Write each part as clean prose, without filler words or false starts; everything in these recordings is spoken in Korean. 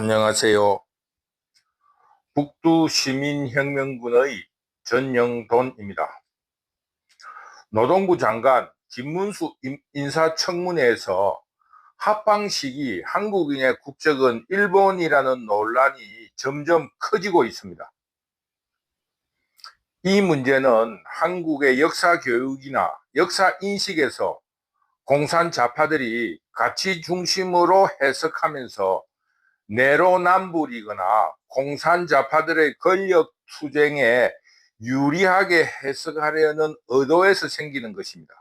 안녕하세요. 북두시민혁명군의 전영돈입니다. 노동부 장관 김문수 인사청문회에서 합방 시기 한국인의 국적은 일본이라는 논란이 점점 커지고 있습니다. 이 문제는 한국의 역사 교육이나 역사 인식에서 공산 좌파들이 가치 중심으로 해석하면서 내로남불이거나 공산좌파들의 권력 투쟁에 유리하게 해석하려는 의도에서 생기는 것입니다.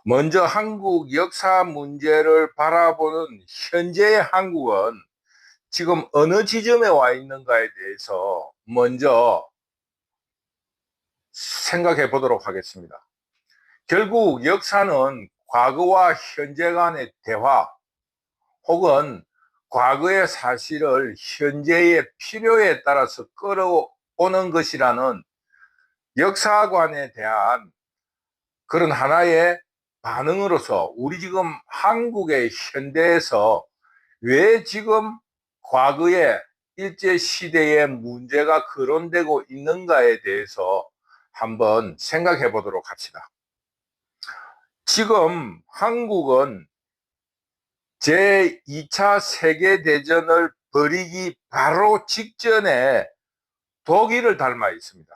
먼저 한국 역사 문제를 바라보는 현재의 한국은 지금 어느 지점에 와 있는가에 대해서 먼저 생각해 보도록 하겠습니다. 결국 역사는 과거와 현재 간의 대화 혹은 과거의 사실을 현재의 필요에 따라서 끌어오는 것이라는 역사관에 대한 그런 하나의 반응으로서 우리 지금 한국의 현대에서 왜 지금 과거의 일제시대의 문제가 거론되고 있는가에 대해서 한번 생각해 보도록 합시다. 지금 한국은 제2차 세계대전을 벌이기 바로 직전에 독일을 닮아 있습니다.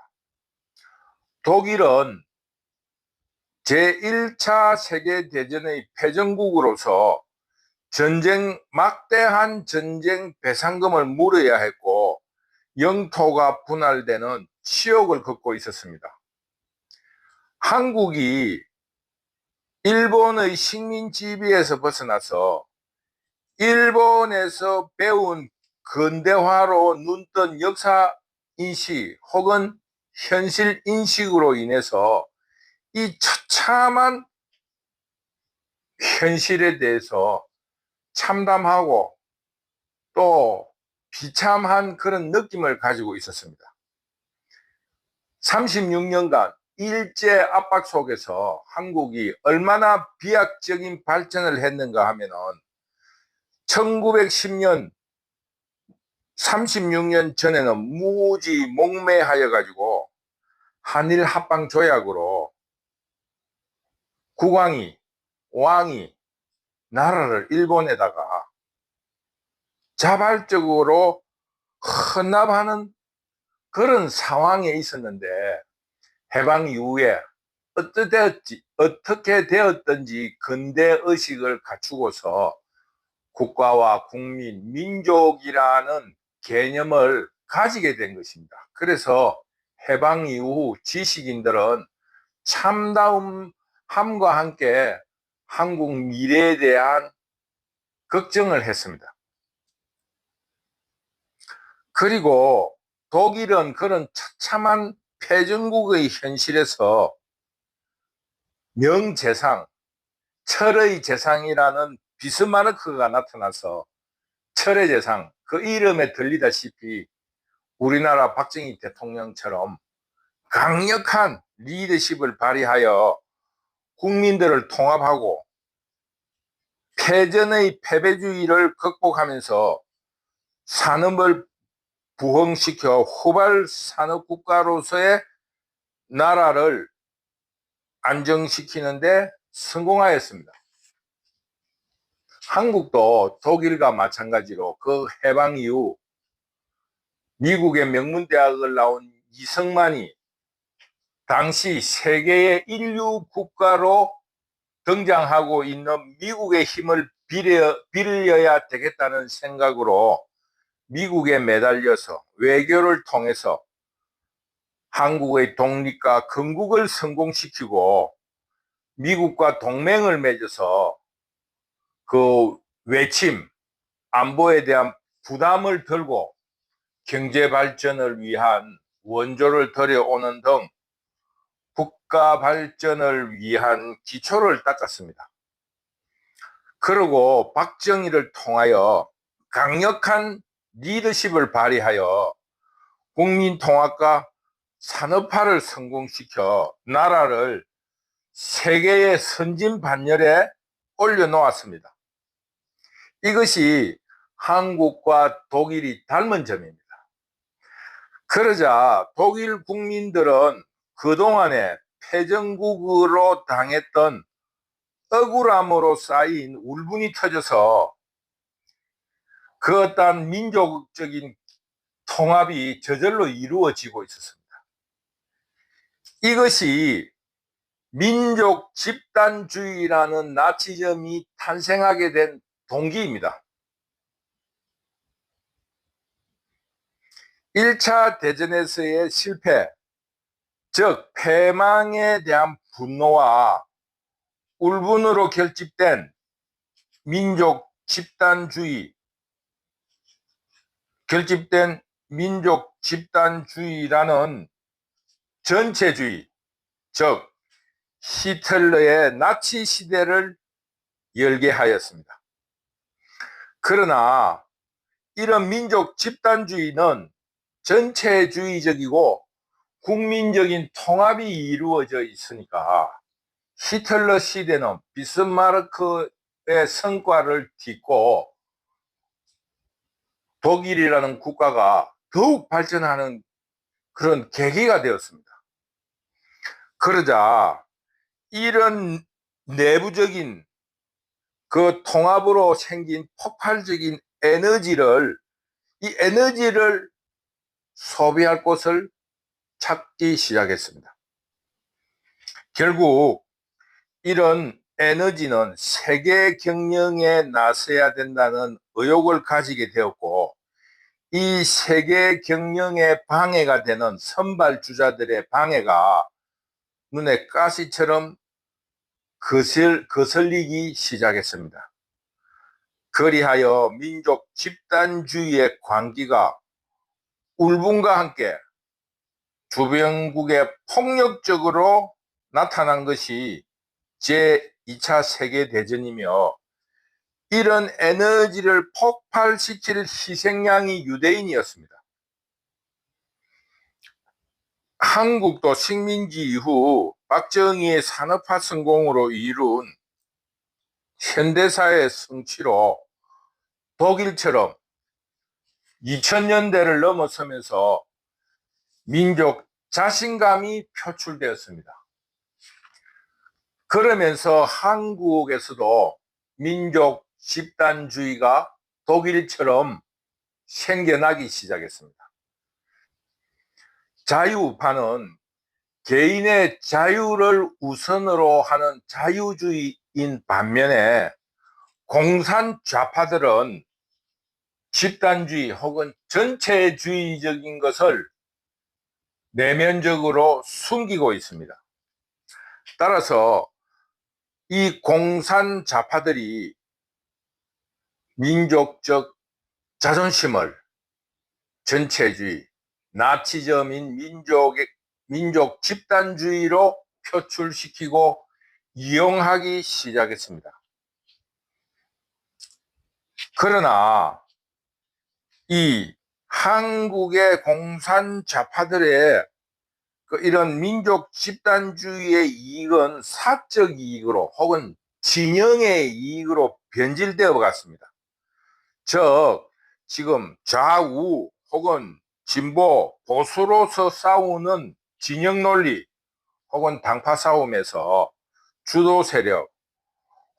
독일은 제1차 세계대전의 패전국으로서 막대한 전쟁 배상금을 물어야 했고 영토가 분할되는 치욕을 겪고 있었습니다. 한국이 일본의 식민 지배에서 벗어나서 일본에서 배운 근대화로 눈뜬 역사 인식 혹은 현실 인식으로 인해서 이 처참한 현실에 대해서 참담하고 또 비참한 그런 느낌을 가지고 있었습니다. 36년간 일제 압박 속에서 한국이 얼마나 비약적인 발전을 했는가 하면은 1910년 36년 전에는 무지 몽매하여 가지고 한일 합방 조약으로 국왕이 왕이 나라를 일본에다가 자발적으로 헌납하는 그런 상황에 있었는데 해방 이후에 어떻게 되었든지 근대의식을 갖추고서 국가와 국민, 민족이라는 개념을 가지게 된 것입니다. 그래서 해방 이후 지식인들은 참다움함과 함께 한국 미래에 대한 걱정을 했습니다. 그리고 독일은 그런 처참한 패전국의 현실에서 명재상, 철의 재상이라는 비스마르크가 나타나서 철의 재상, 그 이름에 들리다시피 우리나라 박정희 대통령처럼 강력한 리더십을 발휘하여 국민들을 통합하고 패전의 패배주의를 극복하면서 산업을 부흥시켜 후발 산업국가로서의 나라를 안정시키는데 성공하였습니다. 한국도 독일과 마찬가지로 그 해방 이후 미국의 명문대학을 나온 이승만이 당시 세계의 인류 국가로 등장하고 있는 미국의 힘을 빌려야 되겠다는 생각으로 미국에 매달려서 외교를 통해서 한국의 독립과 건국을 성공시키고 미국과 동맹을 맺어서 그 외침, 안보에 대한 부담을 들고 경제 발전을 위한 원조를 들여오는 등 국가 발전을 위한 기초를 닦았습니다. 그리고 박정희를 통하여 강력한 리더십을 발휘하여 국민 통합과 산업화를 성공시켜 나라를 세계의 선진 반열에 올려놓았습니다. 이것이 한국과 독일이 닮은 점입니다. 그러자 독일 국민들은 그동안에 패전국으로 당했던 억울함으로 쌓인 울분이 터져서 그 어떤 민족적인 통합이 저절로 이루어지고 있었습니다. 이것이 민족 집단주의라는 나치즘이 탄생하게 된 동기입니다. 1차 대전에서의 실패, 즉 패망에 대한 분노와 울분으로 결집된 민족 집단주의라는 전체주의, 즉 히틀러의 나치 시대를 열게 하였습니다. 그러나 이런 민족 집단주의는 전체주의적이고 국민적인 통합이 이루어져 있으니까 히틀러 시대는 비스마르크의 성과를 딛고 독일이라는 국가가 더욱 발전하는 그런 계기가 되었습니다. 그러자 이런 내부적인 그 통합으로 생긴 폭발적인 이 에너지를 소비할 곳을 찾기 시작했습니다. 결국 이런 에너지는 세계 경영에 나서야 된다는 의욕을 가지게 되었고, 이 세계 경영에 방해가 되는 선발주자들의 방해가 눈에 가시처럼 거슬리기 시작했습니다. 그리하여 민족 집단주의의 광기가 울분과 함께 주변국에 폭력적으로 나타난 것이 제2차 세계대전이며, 이런 에너지를 폭발시킬 희생양이 유대인이었습니다. 한국도 식민지 이후 박정희의 산업화 성공으로 이룬 현대사의 성취로 독일처럼 2000년대를 넘어서면서 민족 자신감이 표출되었습니다. 그러면서 한국에서도 민족 집단주의가 독일처럼 생겨나기 시작했습니다. 자유파는 개인의 자유를 우선으로 하는 자유주의인 반면에, 공산좌파들은 집단주의 혹은 전체주의적인 것을 내면적으로 숨기고 있습니다. 따라서 이 공산좌파들이 민족적 자존심을 전체주의, 나치즘인 민족 집단주의로 표출시키고 이용하기 시작했습니다. 그러나 이 한국의 공산좌파들의 이런 민족 집단주의의 이익은 사적 이익으로 혹은 진영의 이익으로 변질되어 갔습니다. 즉 지금 좌우 혹은 진보, 보수로서 싸우는 진영 논리 혹은 당파 싸움에서 주도 세력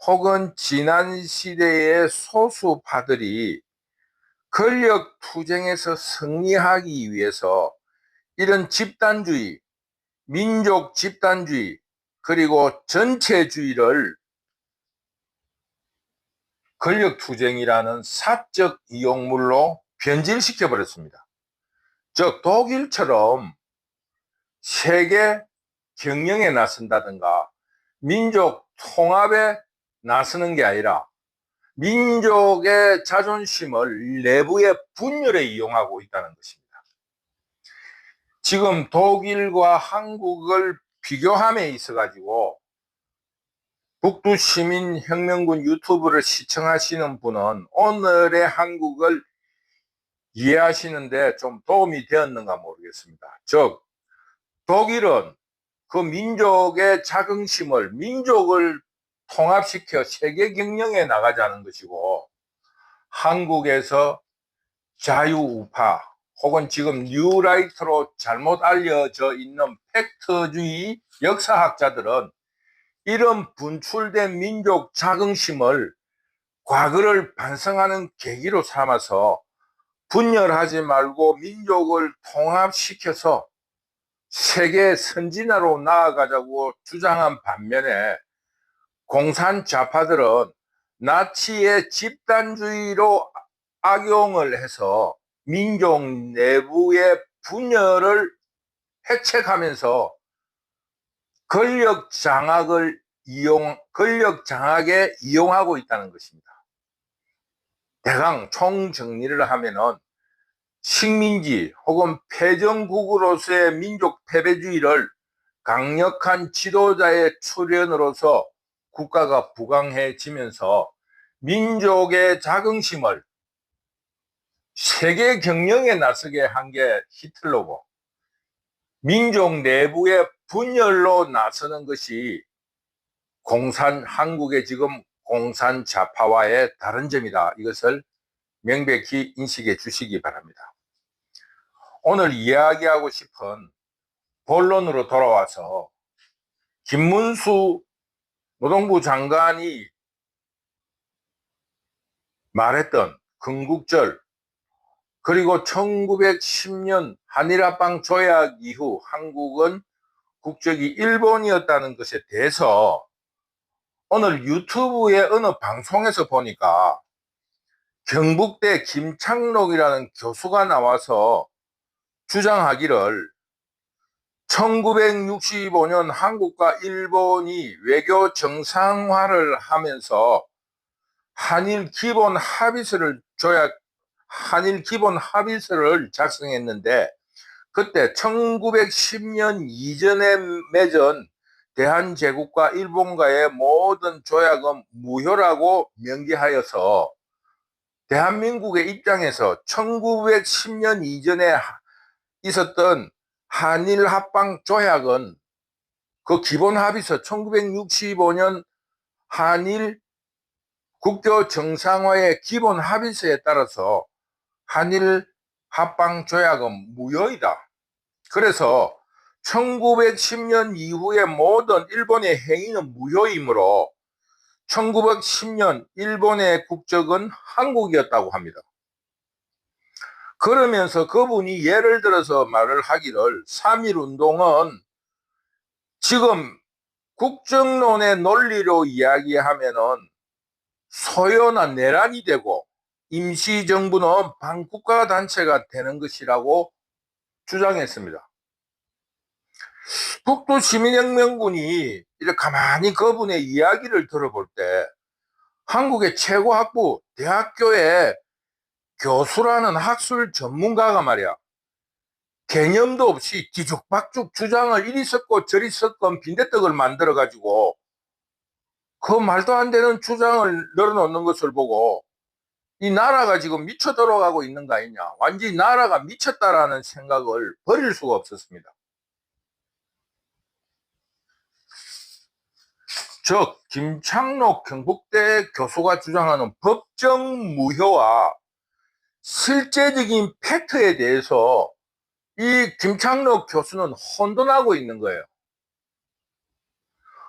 혹은 지난 시대의 소수파들이 권력 투쟁에서 승리하기 위해서 이런 집단주의, 민족 집단주의, 그리고 전체주의를 권력 투쟁이라는 사적 이용물로 변질시켜 버렸습니다. 즉 독일처럼 세계 경영에 나선다든가 민족 통합에 나서는 게 아니라 민족의 자존심을 내부의 분열에 이용하고 있다는 것입니다. 지금 독일과 한국을 비교함에 있어 가지고 북두시민혁명군 유튜브를 시청하시는 분은 오늘의 한국을 이해하시는데 좀 도움이 되었는가 모르겠습니다. 즉 독일은 그 민족의 자긍심을, 민족을 통합시켜 세계 경영에 나가자는 것이고, 한국에서 자유우파 혹은 지금 뉴라이트로 잘못 알려져 있는 팩트주의 역사학자들은 이런 분출된 민족 자긍심을 과거를 반성하는 계기로 삼아서 분열하지 말고 민족을 통합시켜서 세계 선진화로 나아가자고 주장한 반면에 공산 좌파들은 나치의 집단주의로 악용을 해서 민족 내부의 분열을 해책하면서 권력 장악에 이용하고 있다는 것입니다. 대강 총정리를 하면은 식민지 혹은 패전국으로서의 민족 패배주의를 강력한 지도자의 출현으로서 국가가 부강해지면서 민족의 자긍심을 세계 경영에 나서게 한 게 히틀러고, 민족 내부의 분열로 나서는 것이 한국의 지금 공산 좌파와의 다른 점이다. 이것을 명백히 인식해 주시기 바랍니다. 오늘 이야기하고 싶은 본론으로 돌아와서 김문수 노동부 장관이 말했던 건국절, 그리고 1910년 한일합방 조약 이후 한국은 국적이 일본이었다는 것에 대해서 오늘 유튜브의 어느 방송에서 보니까 경북대 김창록이라는 교수가 나와서 주장하기를 1965년 한국과 일본이 외교 정상화를 하면서 한일 기본 합의서를 작성했는데, 그때 1910년 이전에 맺은 대한제국과 일본과의 모든 조약은 무효라고 명기하여서 대한민국의 입장에서 1910년 이전에 있었던 한일 합방 조약은 그 기본 합의서 1965년 한일 국교 정상화의 기본 합의서에 따라서 한일 합방 조약은 무효이다. 그래서 1910년 이후의 모든 일본의 행위는 무효이므로 1910년 일본의 국적은 한국이었다고 합니다. 그러면서 그분이 예를 들어서 말을 하기를 3.1운동은 지금 국정론의 논리로 이야기하면은 소요나 내란이 되고 임시정부는 반국가 단체가 되는 것이라고 주장했습니다. 북두 시민혁명군이 이렇게 가만히 그분의 이야기를 들어볼 때 한국의 최고 학부 대학교의 교수라는 학술 전문가가 말이야, 개념도 없이 뒤죽박죽 주장을 이리 섞고 저리 섞은 빈대떡을 만들어 가지고 그 말도 안 되는 주장을 늘어놓는 것을 보고 이 나라가 지금 미쳐 돌아가고 있는 거 아니냐, 완전히 나라가 미쳤다라는 생각을 버릴 수가 없었습니다. 즉 김창록 경북대 교수가 주장하는 법적 무효와 실제적인 팩트에 대해서 이 김창록 교수는 혼돈하고 있는 거예요.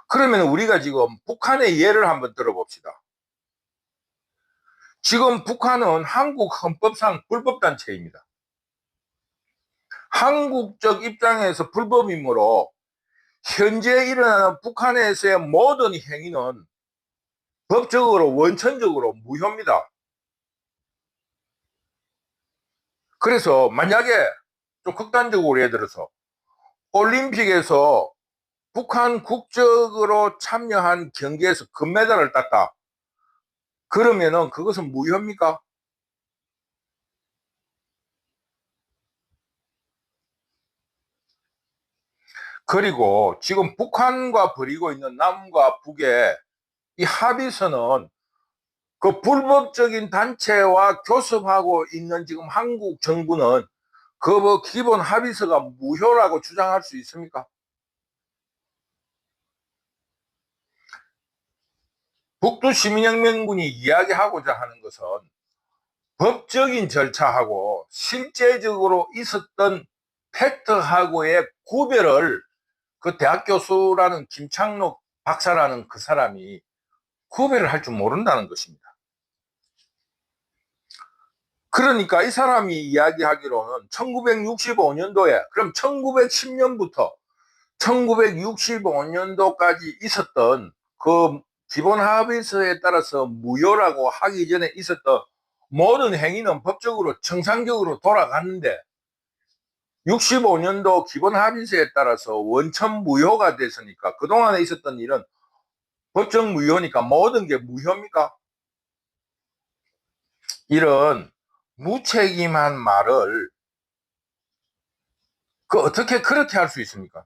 그러면 우리가 지금 북한의 예를 한번 들어봅시다. 지금 북한은 한국 헌법상 불법단체입니다. 한국적 입장에서 불법이므로 현재 일어나는 북한에서의 모든 행위는 법적으로 원천적으로 무효입니다. 그래서 만약에 좀 극단적으로 예를 들어서 올림픽에서 북한 국적으로 참여한 경기에서 금메달을 땄다. 그러면은 그것은 무효입니까? 그리고 지금 북한과 벌이고 있는 남과 북의 이 합의서는 그 불법적인 단체와 교섭하고 있는 지금 한국 정부는 그 뭐 기본 합의서가 무효라고 주장할 수 있습니까? 북두 시민혁명군이 이야기하고자 하는 것은 법적인 절차하고 실제적으로 있었던 팩트하고의 구별을 그 대학 교수라는 김창록 박사라는 그 사람이 구별을 할 줄 모른다는 것입니다. 그러니까 이 사람이 이야기하기로는 1965년도에, 그럼 1910년부터 1965년도까지 있었던 그 기본 합의서에 따라서 무효라고 하기 전에 있었던 모든 행위는 법적으로 정상적으로 돌아갔는데 65년도 기본 합의서에 따라서 원천 무효가 됐으니까 그동안에 있었던 일은 법적 무효니까 모든 게 무효입니까? 이런 무책임한 말을 어떻게 그렇게 할 수 있습니까?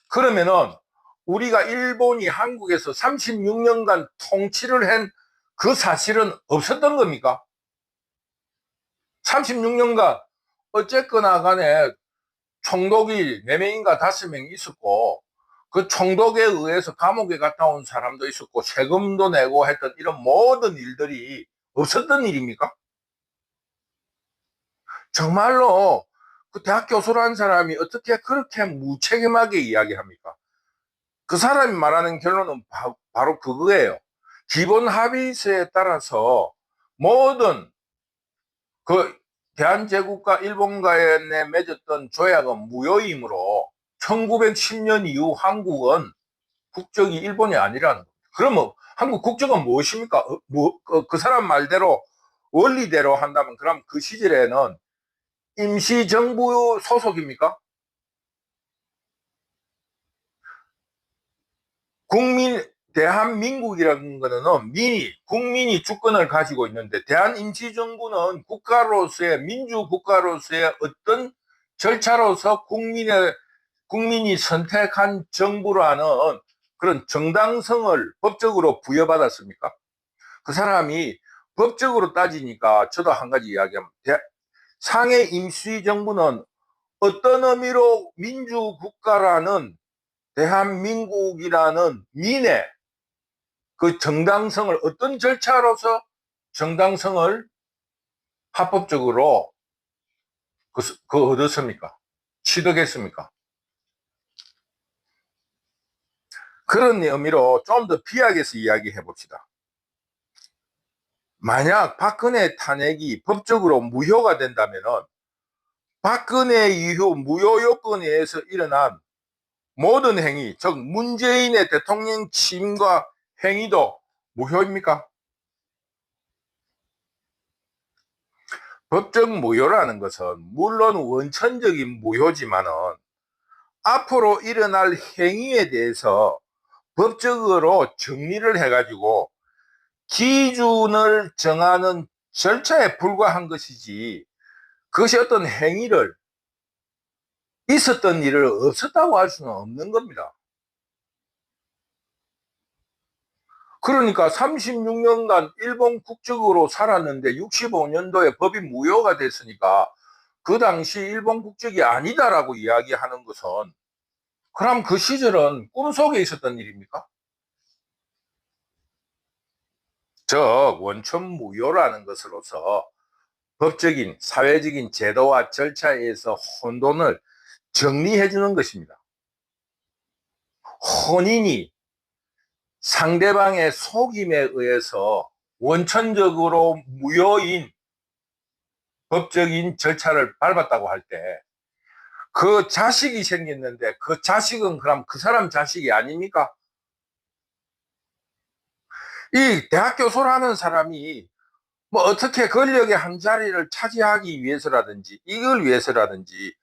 그러면은 우리가 일본이 한국에서 36년간 통치를 한 그 사실은 없었던 겁니까? 36년간 어쨌거나 간에 총독이 4명인가 5명 있었고 그 총독에 의해서 감옥에 갔다 온 사람도 있었고 세금도 내고 했던 이런 모든 일들이 없었던 일입니까? 정말로 그 대학 교수라는 사람이 어떻게 그렇게 무책임하게 이야기합니까? 그 사람이 말하는 결론은 바로 그거예요. 기본 합의서에 따라서 모든 그 대한제국과 일본 간에 맺었던 조약은 무효이므로 1910년 이후 한국은 국적이 일본이 아니라는 겁니다. 그러면 한국 국적은 무엇입니까? 그 사람 말대로 원리대로 한다면 그럼 그 시절에는 임시정부 소속입니까? 대한민국이라는 거는 국민이 주권을 가지고 있는데, 대한임시정부는 국가로서의, 민주국가로서의 어떤 절차로서 국민이 선택한 정부라는 그런 정당성을 법적으로 부여받았습니까? 그 사람이 법적으로 따지니까 저도 한 가지 이야기하면, 상해 임시정부는 어떤 의미로 민주국가라는 대한민국이라는 민의 그 정당성을 어떤 절차로서 정당성을 합법적으로 얻었습니까? 취득했습니까? 그런 의미로 좀 더 비약해서 이야기해 봅시다. 만약 박근혜 탄핵이 법적으로 무효가 된다면 박근혜 이후 무효 요건에 의해서 일어난 모든 행위, 즉 문재인의 대통령 취임과 행위도 무효입니까? 법적 무효라는 것은 물론 원천적인 무효지만은 앞으로 일어날 행위에 대해서 법적으로 정리를 해가지고 기준을 정하는 절차에 불과한 것이지, 그것이 어떤 행위를, 있었던 일을 없었다고 할 수는 없는 겁니다. 그러니까 36년간 일본 국적으로 살았는데 65년도에 법이 무효가 됐으니까 그 당시 일본 국적이 아니다라고 이야기하는 것은, 그럼 그 시절은 꿈속에 있었던 일입니까? 즉 원천 무효라는 것으로서 법적인 사회적인 제도와 절차에 의해서 혼돈을 정리해 주는 것입니다. 혼인이 상대방의 속임에 의해서 원천적으로 무효인 법적인 절차를 밟았다고 할 때 그 자식이 생겼는데 그 자식은 그럼 그 사람 자식이 아닙니까? 이 대학 교수라는 사람이 뭐 어떻게 권력의 한 자리를 차지하기 위해서라든지 이걸 위해서라든지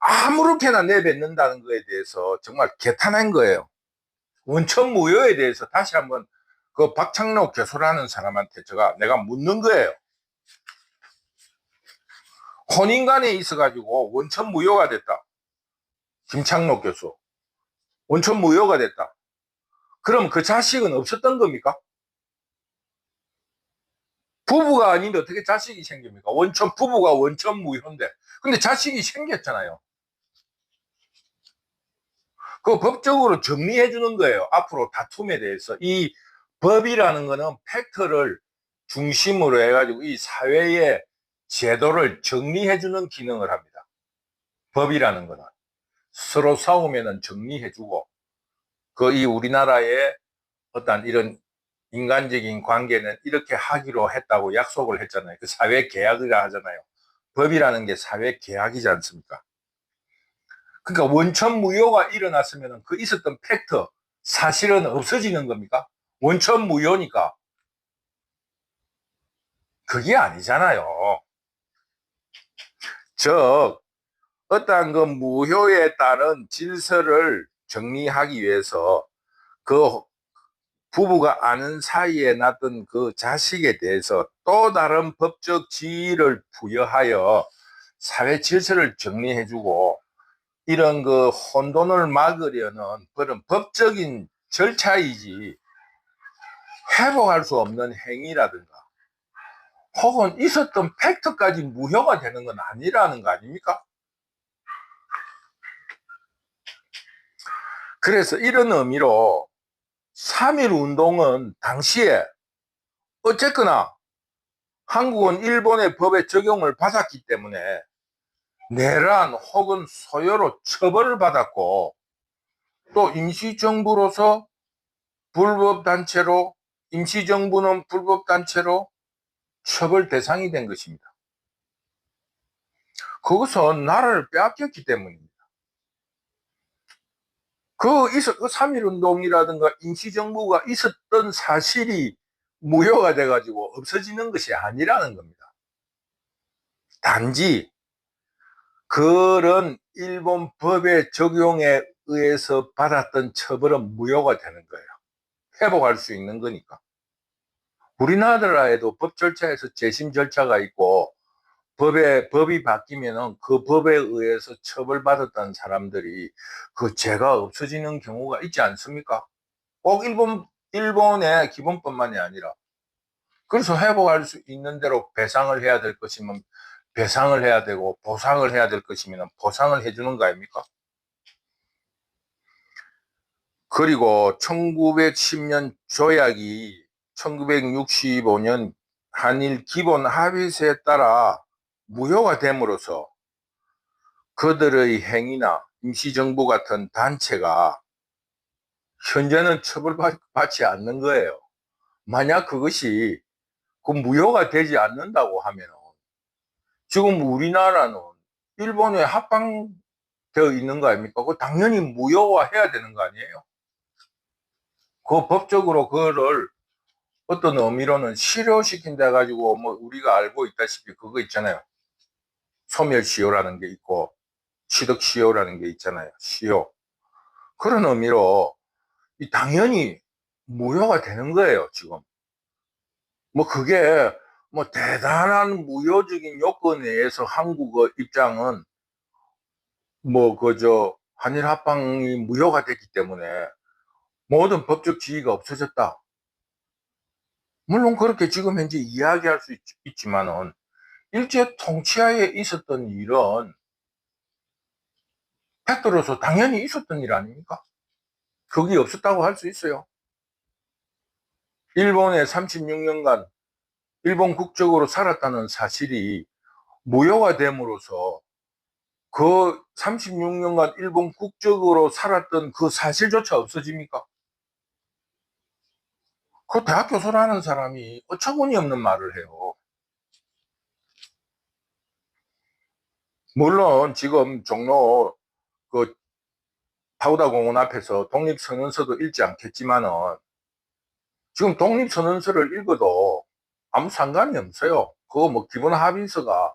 아무렇게나 내뱉는다는 것에 대해서 정말 개탄한 거예요. 원천 무효에 대해서 다시 한번 그 박창록 교수라는 사람한테 내가 묻는 거예요. 혼인간에 있어가지고 원천 무효가 됐다. 김창록 교수. 원천 무효가 됐다. 그럼 그 자식은 없었던 겁니까? 부부가 아닌데 어떻게 자식이 생깁니까? 부부가 원천 무효인데. 근데 자식이 생겼잖아요. 그 법적으로 정리해 주는 거예요. 앞으로 다툼에 대해서. 이 법이라는 거는 팩트를 중심으로 해가지고 이 사회의 제도를 정리해주는 기능을 합니다. 법이라는 거는 서로 싸우면은 정리해주고, 이 우리나라의 어떤 이런 인간적인 관계는 이렇게 하기로 했다고 약속을 했잖아요. 그 사회 계약이라 하잖아요. 법이라는 게 사회 계약이지 않습니까? 그러니까 원천 무효가 일어났으면 그 있었던 팩트, 사실은 없어지는 겁니까? 원천 무효니까. 그게 아니잖아요. 즉, 어떠한 그 무효에 따른 질서를 정리하기 위해서 그 부부가 아는 사이에 낳던 그 자식에 대해서 또 다른 법적 지위를 부여하여 사회 질서를 정리해주고, 이런 그 혼돈을 막으려는 그런 법적인 절차이지, 회복할 수 없는 행위라든가 혹은 있었던 팩트까지 무효가 되는 건 아니라는 거 아닙니까? 그래서 이런 의미로 3.1 운동은 당시에 어쨌거나 한국은 일본의 법의 적용을 받았기 때문에 내란 혹은 소요로 처벌을 받았고, 또 임시정부로서 불법단체로, 임시정부는 불법단체로 처벌 대상이 된 것입니다. 그것은 나라를 빼앗겼기 때문입니다. 그 3.1 운동이라든가 임시정부가 있었던 사실이 무효가 돼가지고 없어지는 것이 아니라는 겁니다. 단지 그런 일본 법의 적용에 의해서 받았던 처벌은 무효가 되는 거예요. 회복할 수 있는 거니까. 우리나라에도 법 절차에서 재심 절차가 있고, 법이 바뀌면은 그 법에 의해서 처벌받았던 사람들이 그 죄가 없어지는 경우가 있지 않습니까? 꼭 일본의 기본법만이 아니라. 그래서 회복할 수 있는 대로 배상을 해야 될 것이면 배상을 해야 되고, 보상을 해야 될 것이면 보상을 해주는 거 아닙니까? 그리고 1910년 조약이 1965년 한일 기본 합의서에 따라 무효가 됨으로써 그들의 행위나 임시정부 같은 단체가 현재는 처벌받지 않는 거예요. 만약 그것이 그 무효가 되지 않는다고 하면 지금 우리나라는 일본에 합방되어 있는 거 아닙니까? 그 당연히 무효화해야 되는 거 아니에요? 그 법적으로 그거를 어떤 의미로는 실효시킨다 가지고 뭐 우리가 알고 있다시피 그거 있잖아요. 소멸시효라는 게 있고 취득시효라는 게 있잖아요. 시효. 그런 의미로 당연히 무효가 되는 거예요, 지금. 뭐 그게 뭐 대단한 무효적인 요건에 의해서 한국의 입장은 뭐 그저 한일 합방이 무효가 됐기 때문에 모든 법적 지위가 없어졌다. 물론 그렇게 지금 현재 이야기할 수 있지만은 일제 통치하에 있었던 일은 팩트로서 당연히 있었던 일 아닙니까? 그게 없었다고 할 수 있어요. 일본에 36년간 일본 국적으로 살았다는 사실이 무효가 됨으로써 그 36년간 일본 국적으로 살았던 그 사실조차 없어집니까? 그 대학 교수라는 사람이 어처구니 없는 말을 해요. 물론 지금 종로 그 파우다공원 앞에서 독립선언서도 읽지 않겠지만은 지금 독립선언서를 읽어도 아무 상관이 없어요. 그거 뭐 기본 합의서가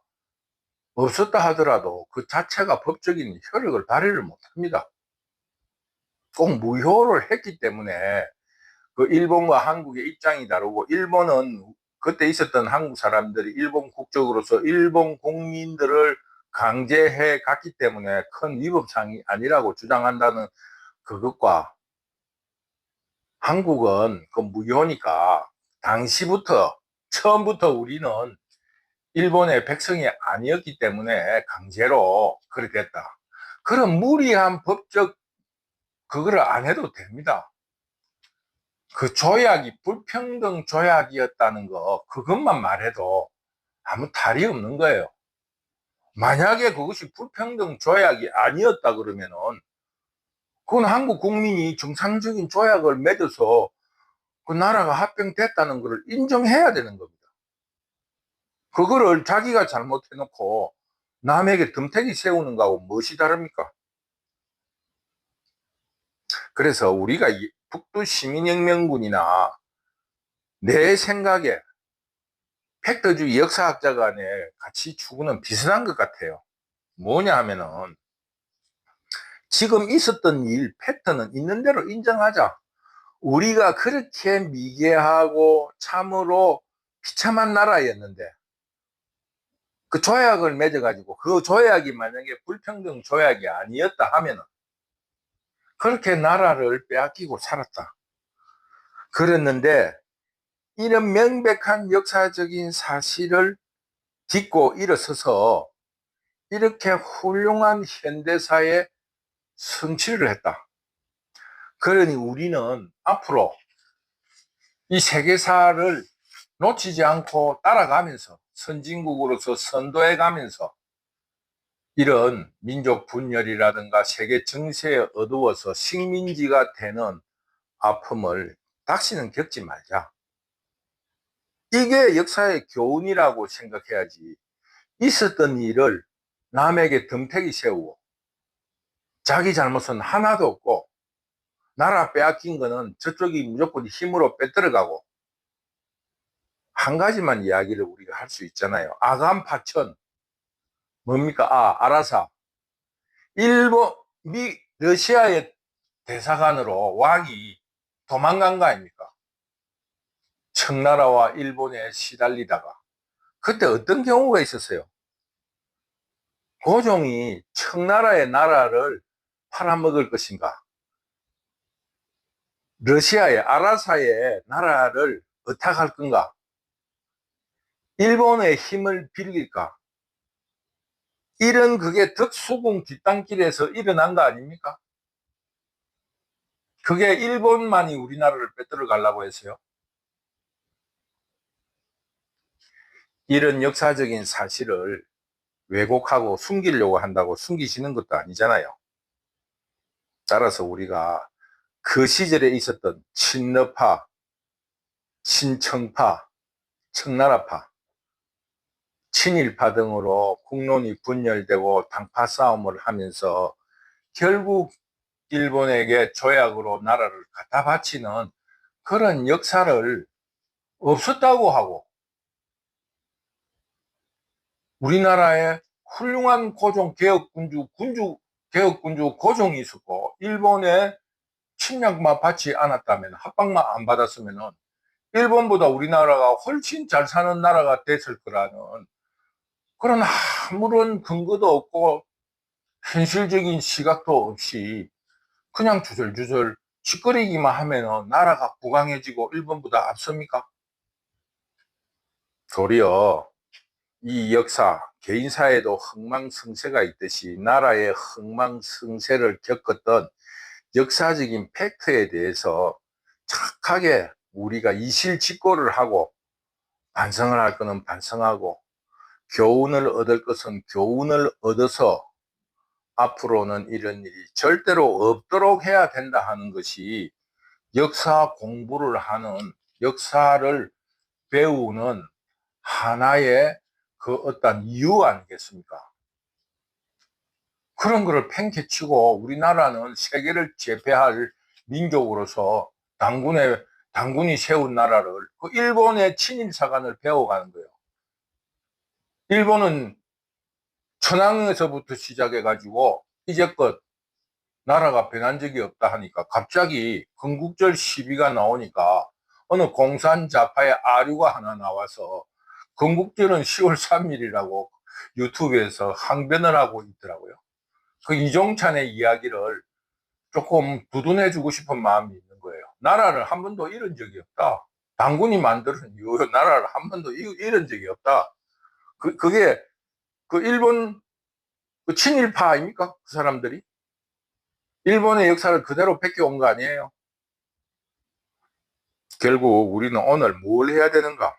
없었다 하더라도 그 자체가 법적인 효력을 발휘를 못합니다. 꼭 무효를 했기 때문에 그 일본과 한국의 입장이 다르고, 일본은 그때 있었던 한국 사람들이 일본 국적으로서 일본 국민들을 강제해 갔기 때문에 큰 위법상이 아니라고 주장한다는 그것과, 한국은 그 무효니까 당시부터 처음부터 우리는 일본의 백성이 아니었기 때문에 강제로 그렇게 됐다. 그런 무리한 법적 그거를 안 해도 됩니다. 그 조약이 불평등 조약이었다는 거 그것만 말해도 아무 탈이 없는 거예요. 만약에 그것이 불평등 조약이 아니었다 그러면은 그건 한국 국민이 정상적인 조약을 맺어서 그 나라가 합병됐다는 것을 인정해야 되는 겁니다. 그거를 자기가 잘못해놓고 남에게 덤태기 세우는 거하고 무엇이 다릅니까? 그래서 우리가 북두 시민혁명군이나 내 생각에 팩트주의 역사학자 간에 같이 추구는 비슷한 것 같아요. 뭐냐 하면은 지금 있었던 일 팩트는 있는 대로 인정하자. 우리가 그렇게 미개하고 참으로 비참한 나라였는데 그 조약을 맺어가지고 그 조약이 만약에 불평등 조약이 아니었다 하면은 그렇게 나라를 빼앗기고 살았다. 그랬는데 이런 명백한 역사적인 사실을 딛고 일어서서 이렇게 훌륭한 현대사의 성취를 했다. 그러니 우리는 앞으로 이 세계사를 놓치지 않고 따라가면서 선진국으로서 선도해 가면서 이런 민족 분열이라든가 세계 정세에 어두워서 식민지가 되는 아픔을 다시는 겪지 말자. 이게 역사의 교훈이라고 생각해야지. 있었던 일을 남에게 덤태기 세우고 자기 잘못은 하나도 없고 나라 빼앗긴 거는 저쪽이 무조건 힘으로 빼들어가고 한 가지만 이야기를 우리가 할 수 있잖아요. 아간 파천 뭡니까? 아라사 일본 러시아의 대사관으로 왕이 도망간 거 아닙니까? 청나라와 일본에 시달리다가 그때 어떤 경우가 있었어요? 고종이 청나라의 나라를 팔아먹을 것인가? 러시아의 아라사의 나라를 의탁할 건가? 일본의 힘을 빌릴까? 이런 그게 덕수궁 뒷땅길에서 일어난 거 아닙니까? 그게 일본만이 우리나라를 빼들어 가려고 했어요. 이런 역사적인 사실을 왜곡하고 숨기려고 한다고 숨기시는 것도 아니잖아요. 따라서 우리가 그 시절에 있었던 친러파, 친청파, 청나라파, 친일파 등으로 국론이 분열되고 당파 싸움을 하면서 결국 일본에게 조약으로 나라를 갖다 바치는 그런 역사를 없었다고 하고 우리나라에 훌륭한 고종 개혁군주 개혁군주 고종이 있었고 일본에 침략만 받지 않았다면 합방만 안 받았으면 일본보다 우리나라가 훨씬 잘 사는 나라가 됐을 거라는 그런 아무런 근거도 없고 현실적인 시각도 없이 그냥 주절주절 짓거리기만 하면 나라가 부강해지고 일본보다 앞섭니까? 도리어 이 역사, 개인사에도 흥망성쇠가 있듯이 나라의 흥망성쇠를 겪었던 역사적인 팩트에 대해서 착하게 우리가 이실직고를 하고 반성을 할 것은 반성하고 교훈을 얻을 것은 교훈을 얻어서 앞으로는 이런 일이 절대로 없도록 해야 된다 하는 것이 역사 공부를 하는 역사를 배우는 하나의 그 어떤 이유 아니겠습니까? 그런 거를 팽개치고 우리나라는 세계를 제패할 민족으로서 당군이 세운 나라를 그 일본의 친일사관을 배워가는 거예요. 일본은 천황에서부터 시작해가지고 이제껏 나라가 변한 적이 없다 하니까 갑자기 건국절 시비가 나오니까 어느 공산자파의 아류가 하나 나와서 건국절은 10월 3일이라고 유튜브에서 항변을 하고 있더라고요. 그 이종찬의 이야기를 조금 두둔해주고 싶은 마음이 있는 거예요. 나라를 한 번도 잃은 적이 없다. 당군이 만드는 이후에 나라를 한 번도 잃은 적이 없다. 그게 그 일본 그 친일파 아닙니까? 그 사람들이 일본의 역사를 그대로 뺏겨온 거 아니에요. 결국 우리는 오늘 뭘 해야 되는가?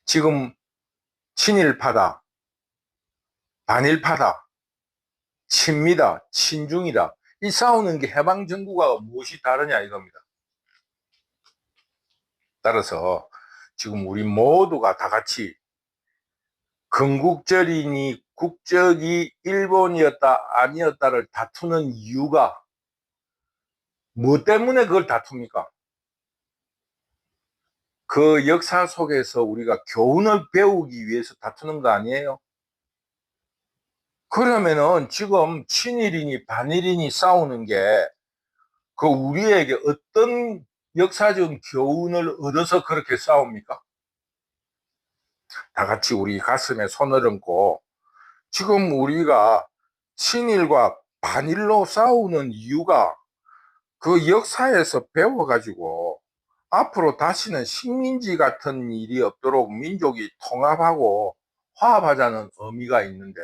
지금 친일파다, 반일파다, 친미다, 친중이다. 이 싸우는 게 해방정부가 무엇이 다르냐 이겁니다. 따라서 지금 우리 모두가 다 같이 건국절이니 국적이 일본이었다 아니었다를 다투는 이유가 뭐 때문에 그걸 다툽니까? 그 역사 속에서 우리가 교훈을 배우기 위해서 다투는 거 아니에요? 그러면은 지금 친일이니 반일이니 싸우는 게 그 우리에게 어떤 역사적 교훈을 얻어서 그렇게 싸웁니까? 다 같이 우리 가슴에 손을 얹고 지금 우리가 친일과 반일로 싸우는 이유가 그 역사에서 배워가지고 앞으로 다시는 식민지 같은 일이 없도록 민족이 통합하고 화합하자는 의미가 있는데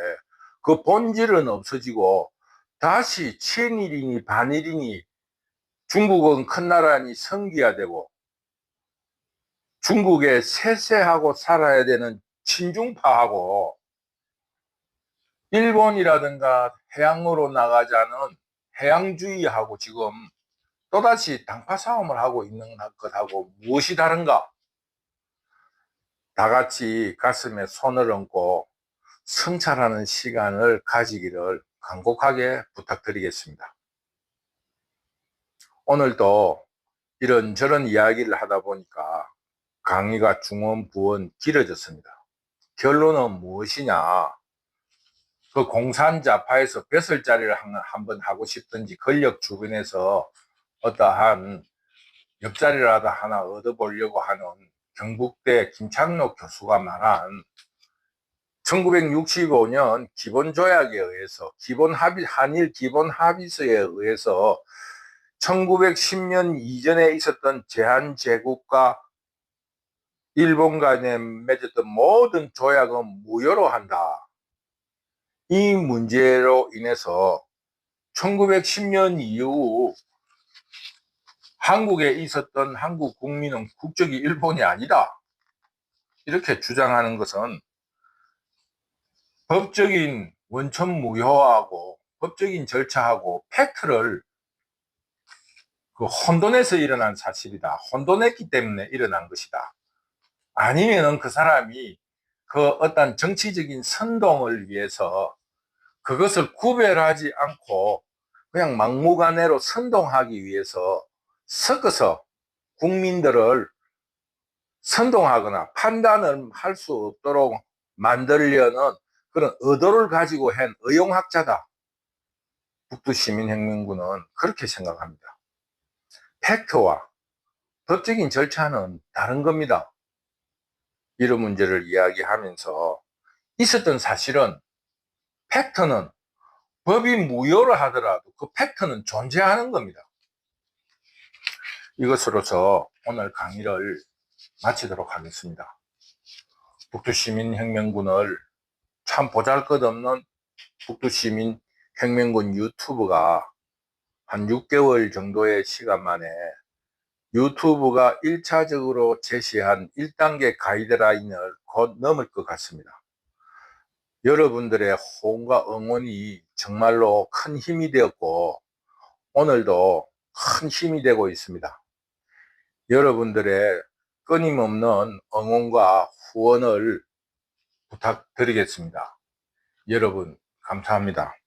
그 본질은 없어지고 다시 친일이니 반일이니 중국은 큰 나라니 성기화되고 중국에 세세하고 살아야 되는 친중파하고 일본이라든가 해양으로 나가자는 해양주의하고 지금 또다시 당파 싸움을 하고 있는 것하고 무엇이 다른가? 다 같이 가슴에 손을 얹고 성찰하는 시간을 가지기를 간곡하게 부탁드리겠습니다. 오늘도 이런저런 이야기를 하다 보니까 강의가 중원부원 길어졌습니다. 결론은 무엇이냐? 그 공산자파에서 벼슬자리를 한번 하고 싶든지 권력 주변에서 어떠한 옆자리라도 하나 얻어보려고 하는 경북대 김창록 교수가 말한 1965년 기본조약에 의해서 한일 기본합의서에 의해서 1910년 이전에 있었던 제한제국과 일본 간에 맺었던 모든 조약은 무효로 한다. 이 문제로 인해서 1910년 이후 한국에 있었던 한국 국민은 국적이 일본이 아니다. 이렇게 주장하는 것은 법적인 원천 무효하고 법적인 절차하고 팩트를 혼돈해서 일어난 사실이다. 혼돈했기 때문에 일어난 것이다. 아니면은 그 사람이 그 어떤 정치적인 선동을 위해서 그것을 구별하지 않고 그냥 막무가내로 선동하기 위해서 섞어서 국민들을 선동하거나 판단을 할 수 없도록 만들려는 그런 의도를 가지고 한 의용학자다. 북두시민혁명군은 그렇게 생각합니다. 팩트와 법적인 절차는 다른 겁니다. 이런 문제를 이야기하면서 있었던 사실은 팩트는 법이 무효를 하더라도 그 팩트는 존재하는 겁니다. 이것으로서 오늘 강의를 마치도록 하겠습니다. 북두시민혁명군을 참 보잘것없는 북두시민혁명군 유튜브가 한 6개월 정도의 시간 만에 유튜브가 1차적으로 제시한 1단계 가이드라인을 곧 넘을 것 같습니다. 여러분들의 호응과 응원이 정말로 큰 힘이 되었고 오늘도 큰 힘이 되고 있습니다. 여러분들의 끊임없는 응원과 후원을 부탁드리겠습니다. 여러분 감사합니다.